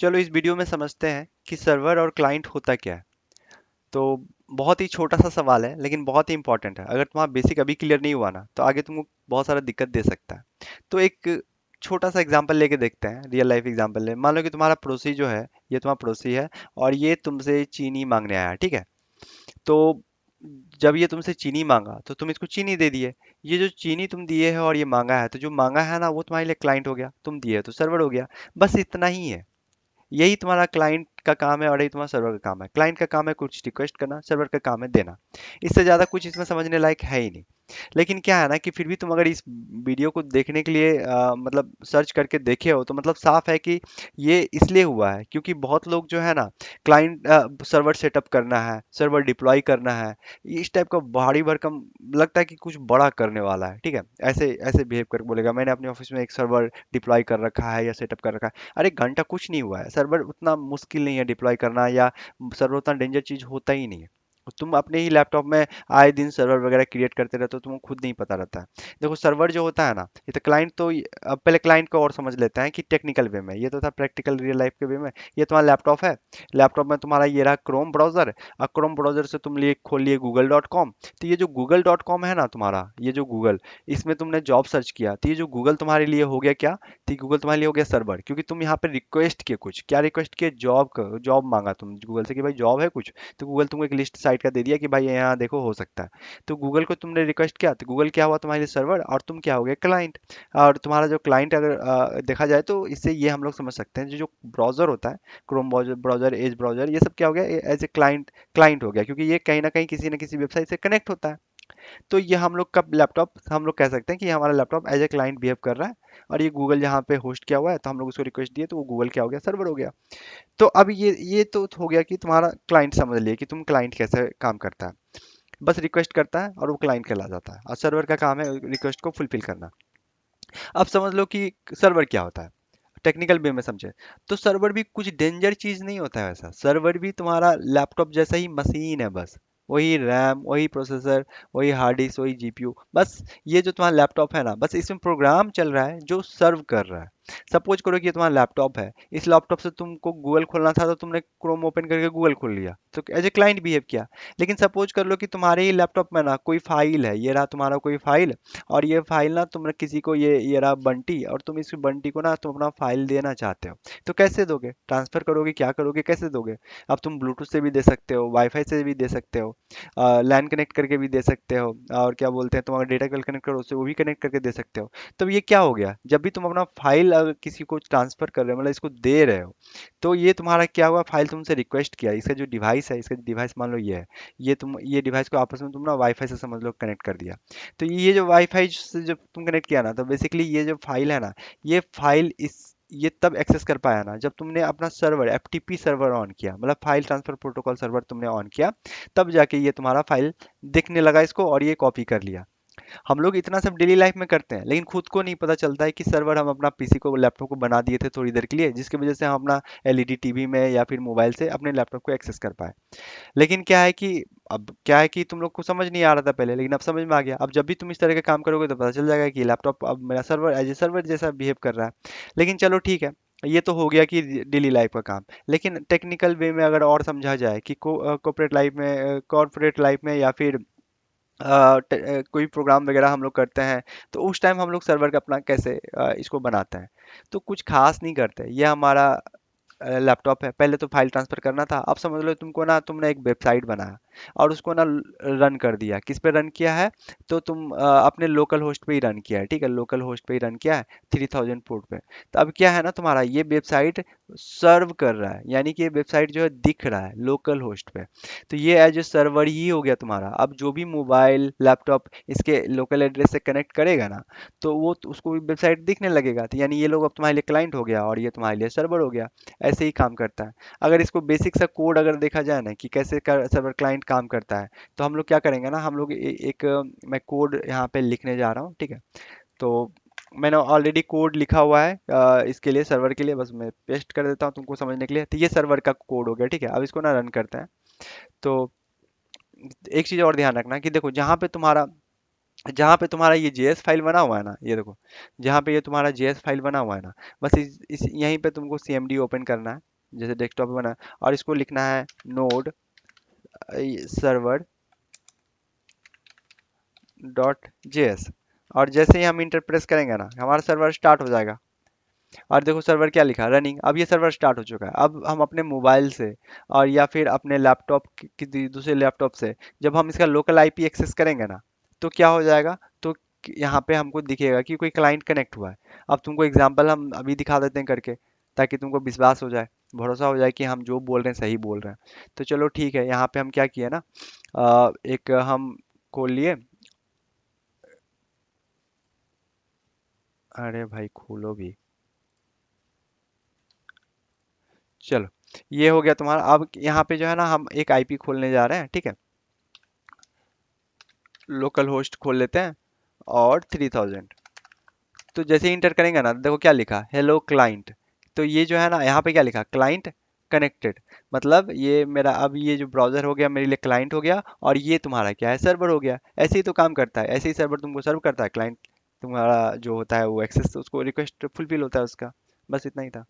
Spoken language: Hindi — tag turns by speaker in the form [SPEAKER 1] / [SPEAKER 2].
[SPEAKER 1] चलो इस वीडियो में समझते हैं कि सर्वर और क्लाइंट होता क्या है। तो बहुत ही छोटा सा सवाल है लेकिन बहुत ही इंपॉर्टेंट है। अगर तुम्हारा बेसिक अभी क्लियर नहीं हुआ ना तो आगे तुमको बहुत सारा दिक्कत दे सकता है। तो एक छोटा सा एग्जांपल लेके देखते हैं, रियल लाइफ एग्जांपल ले। मान लो कि तुम्हारा पड़ोसी जो है, ये तुम्हारा पड़ोसी है और ये तुमसे चीनी मांगने आया, ठीक है। तो जब ये तुमसे चीनी मांगा तो तुम इसको चीनी दे दिए। ये जो चीनी तुम दिए है और ये मांगा है, तो जो मांगा है ना वो तुम्हारे लिए क्लाइंट हो गया, तुम दिए तो सर्वर हो गया। बस इतना ही है। यही तुम्हारा क्लाइंट का काम है और यही तुम्हारा सर्वर का काम है। क्लाइंट का काम है कुछ रिक्वेस्ट करना, सर्वर का काम है देना। इससे ज्यादा कुछ इसमें समझने लायक है ही नहीं। लेकिन क्या है ना कि फिर भी तुम अगर इस वीडियो को देखने के लिए मतलब सर्च करके देखे हो तो मतलब साफ है कि ये इसलिए हुआ है क्योंकि बहुत लोग जो है ना, क्लाइंट सर्वर सेटअप करना है, सर्वर डिप्लॉय करना है, इस टाइप का भारी भरकम लगता है कि कुछ बड़ा करने वाला है, ठीक है। ऐसे ऐसे बिहेव कर बोलेगा मैंने अपने ऑफिस में एक सर्वर डिप्लॉय कर रखा है या सेटअप कर रखा है। अरे घंटा कुछ नहीं हुआ है, सर्वर उतना मुश्किल नहीं है डिप्लॉय करना, या सर्वर उतना डेंजर चीज होता ही नहीं है। तुम अपने ही लैपटॉप में आए दिन सर्वर वगैरह क्रिएट करते रहते हो, तुमको खुद नहीं पता रहता है। देखो सर्वर जो होता है ना, ये तो क्लाइंट तो अब पहले क्लाइंट को और समझ लेते हैं कि टेक्निकल वे में, ये तो था प्रैक्टिकल रियल लाइफ के वे में। ये तुम्हारा लैपटॉप है, लैपटॉप में तुम्हारा ये रहा क्रोम ब्राउजर। और क्रोम ब्राउजर से तुम लिए खोल लिए google.com। तो ये जो google.com है ना तुम्हारा, ये जो गूगल, इसमें तुमने जॉब सर्च किया तो ये जो गूगल तुम्हारे लिए हो गया क्या, तो गूगल तुम्हारे लिए हो गया सर्वर। क्योंकि तुम यहाँ पे रिक्वेस्ट किए, कुछ क्या रिक्वेस्ट किए, जॉब का जॉब मांगा तुम गूगल से कि भाई जॉब है कुछ। तो गूगल तुमको एक लिस्ट साइट का दे दिया कि भाई यहाँ देखो हो सकता है। तो गूगल को तुमने रिक्वेस्ट किया तो गूगल क्या हुआ तुम्हारे लिए सर्वर, और तुम क्या हो गए क्लाइंट। और तुम्हारा जो क्लाइंट अगर देखा जाए तो इससे ये हम लोग समझ सकते हैं, जो जो ब्राउजर होता है, क्रोम ब्राउजर, एज ब्राउजर, ये सब क्या हो गया एज ए क्लाइंट, क्लाइंट हो गया क्योंकि ये कहीं ना कहीं किसी न किसी वेबसाइट से कनेक्ट होता है। तो ये हम लोग का लैपटॉप, हम लोग कह सकते हैं कि ये हमारा laptop as a client behave कर रहा है। और ये गूगल यहाँ पे होस्ट किया हुआ है तो हम लोग उसको रिक्वेस्ट दिए तो वो गूगल क्या हो गया, सर्वर हो गया। तो अब ये तो हो गया कि तुम्हारा क्लाइंट, समझ लिए कि तुम क्लाइंट कैसे काम करता है। बस रिक्वेस्ट करता है और वो क्लाइंट कहला जाता है, और सर्वर का काम है रिक्वेस्ट को फुलफिल करना। अब समझ लो कि सर्वर क्या होता है, टेक्निकल वे में समझे। तो सर्वर भी कुछ डेंजर चीज नहीं होता है, वैसा सर्वर भी तुम्हारा लैपटॉप जैसा ही मशीन है बस। वही रैम, वही प्रोसेसर, वही हार्ड डिस्क, वही जीपीयू, बस। ये जो तुम्हारा लैपटॉप है ना, बस इसमें प्रोग्राम चल रहा है जो सर्व कर रहा है। सपोज करो कि ये तुम्हारा लैपटॉप है, इस लैपटॉप से तुमको गूगल खोलना था तो तुमने क्रोम ओपन करके गूगल खोल लिया, तो एज ए क्लाइंट बिहेव किया। लेकिन सपोज कर लो कि तुम्हारे ही लैपटॉप में ना कोई फाइल है, ये रहा तुम्हारा कोई फाइल, और ये फाइल ना तुमने किसी को, ये रहा बंटी, और तुम इस बंटी को ना तुम अपना फाइल देना चाहते हो। तो कैसे दोगे, ट्रांसफर करोगे, क्या करोगे, कैसे दोगे। अब तुम ब्लूटूथ से भी दे सकते हो, वाईफाई से भी दे सकते हो, लैन कनेक्ट करके भी दे सकते हो, और क्या बोलते हैं, तुम अगर डेटा केबल कनेक्ट करो उससे वो भी कनेक्ट करके दे सकते हो। तो ये क्या हो गया, जब भी तुम अपना फाइल अगर किसी को ट्रांसफर कर रहे हो, मतलब इसको दे रहे हो, तो ये तुम्हारा क्या हुआ, फाइल तुमसे रिक्वेस्ट किया, इसका जो डिवाइस है, इसका डिवाइस मान लो ये है, ये तुम ये डिवाइस को आपस में तुम ना वाईफाई से समझ लो कनेक्ट कर दिया। तो ये जो वाईफाई से जब तुम कनेक्ट किया ना, तो बेसिकली ये जो फाइल है ना, ये फाइल इस ये तब एक्सेस कर पाया ना जब तुमने अपना सर्वर एफटीपी सर्वर ऑन किया, मतलब फाइल ट्रांसफर प्रोटोकॉल सर्वर तुमने ऑन किया। तब जाके ये तुम्हारा फाइल दिखने लगा इसको और ये कॉपी कर लिया। हम लोग इतना सब डेली लाइफ में करते हैं लेकिन खुद को नहीं पता चलता है कि सर्वर हम अपना पीसी को, लैपटॉप को बना दिए थे थोड़ी देर के लिए, जिसकी वजह से हम अपना एलईडी टीवी में या फिर मोबाइल से अपने लैपटॉप को एक्सेस कर पाए। लेकिन क्या है कि अब क्या है कि तुम लोग को समझ नहीं आ रहा था पहले, लेकिन अब समझ में आ गया। अब जब भी तुम इस तरह के काम करोगे तो पता चल जाएगा कि लैपटॉप अब मेरा सर्वर एज ए सर्वर जैसा बिहेव कर रहा है। लेकिन चलो ठीक है, ये तो हो गया कि डेली लाइफ का काम। लेकिन टेक्निकल वे में अगर और समझा जाए कि कॉर्पोरेट लाइफ में या फिर कोई प्रोग्राम वगैरह हम लोग करते हैं, तो उस टाइम हम लोग सर्वर का अपना कैसे इसको बनाते हैं। तो कुछ खास नहीं करते, ये हमारा लैपटॉप है। पहले तो फाइल ट्रांसफर करना था, अब समझ लो तुमको ना, तुमने एक वेबसाइट बनाया और उसको ना रन कर दिया। किस पे रन किया है, तो तुम अपने लोकल होस्ट पे ही रन किया है, ठीक है, लोकल होस्ट पे ही रन किया है, 3000 पोर्ट पे। तो अब क्या है ना, तुम्हारा ये वेबसाइट सर्व कर रहा है, यानी कि ये वेबसाइट जो है दिख रहा है लोकल होस्ट पे। तो ये एज ए सर्वर ही हो गया तुम्हारा। अब जो भी मोबाइल लैपटॉप इसके लोकल एड्रेस से कनेक्ट करेगा ना, तो वो तो उसको वेबसाइट दिखने लगेगा। तो यानी ये लोग अब तुम्हारे लिए क्लाइंट हो गया और ये तुम्हारे लिए सर्वर हो गया। ऐसे ही काम करता है। अगर इसको बेसिक सा कोड अगर देखा जाए ना कि कैसे सर्वर क्लाइंट काम करता है, तो हम लोग क्या करेंगे ना, हम लोग मैं कोड यहाँ पे लिखने जा रहा हूँ, ठीक है। तो मैंने ऑलरेडी कोड लिखा हुआ है इसके लिए, सर्वर के लिए, बस मैं पेस्ट कर देता हूँ तुमको समझने के लिए। तो ये सर्वर का कोड हो गया, ठीक है। अब इसको ना रन करते हैं। तो एक चीज़ और ध्यान रखना कि देखो, जहाँ पे तुम्हारा ये जेएस फाइल बना हुआ है ना, ये देखो, जहाँ पे ये तुम्हारा जेएस फाइल बना हुआ है ना, बस इस यहीं पे तुमको सीएमडी ओपन करना है। जैसे डेस्कटॉप पे बना, और इसको लिखना है नोड सर्वर डॉट जेएस। और जैसे ही हम इंटर प्रेस करेंगे ना, हमारा सर्वर स्टार्ट हो जाएगा। और देखो सर्वर क्या लिखा, रनिंग। अब ये सर्वर स्टार्ट हो चुका है। अब हम अपने मोबाइल से और या फिर अपने लैपटॉप दूसरे लैपटॉप से जब हम इसका लोकल आईपी एक्सेस करेंगे ना, तो क्या हो जाएगा, तो यहाँ पे हमको दिखेगा कि कोई क्लाइंट कनेक्ट हुआ है। अब तुमको एग्जांपल हम अभी दिखा देते हैं करके, ताकि तुमको विश्वास हो जाए, भरोसा हो जाए कि हम जो बोल रहे हैं सही बोल रहे हैं। तो चलो ठीक है, यहाँ पे हम क्या किए ना, एक हम खोल लिए। अरे भाई खोलो भी। चलो, ये हो गया तुम्हारा। अब यहाँ पे जो है ना, हम एक आईपी खोलने जा रहे हैं, ठीक है। लोकल होस्ट खोल लेते हैं और 3000। तो जैसे ही इंटर करेंगे ना, देखो क्या लिखा, हेलो क्लाइंट। तो ये जो है ना, यहाँ पे क्या लिखा, क्लाइंट कनेक्टेड। मतलब ये मेरा, अब ये जो ब्राउजर हो गया मेरे लिए क्लाइंट हो गया, और ये तुम्हारा क्या है, सर्वर हो गया। ऐसे ही तो काम करता है, ऐसे ही सर्वर तुमको सर्व करता है, क्लाइंट तुम्हारा जो होता है वो एक्सेस, उसको रिक्वेस्ट फुलफिल होता है उसका। बस इतना ही था।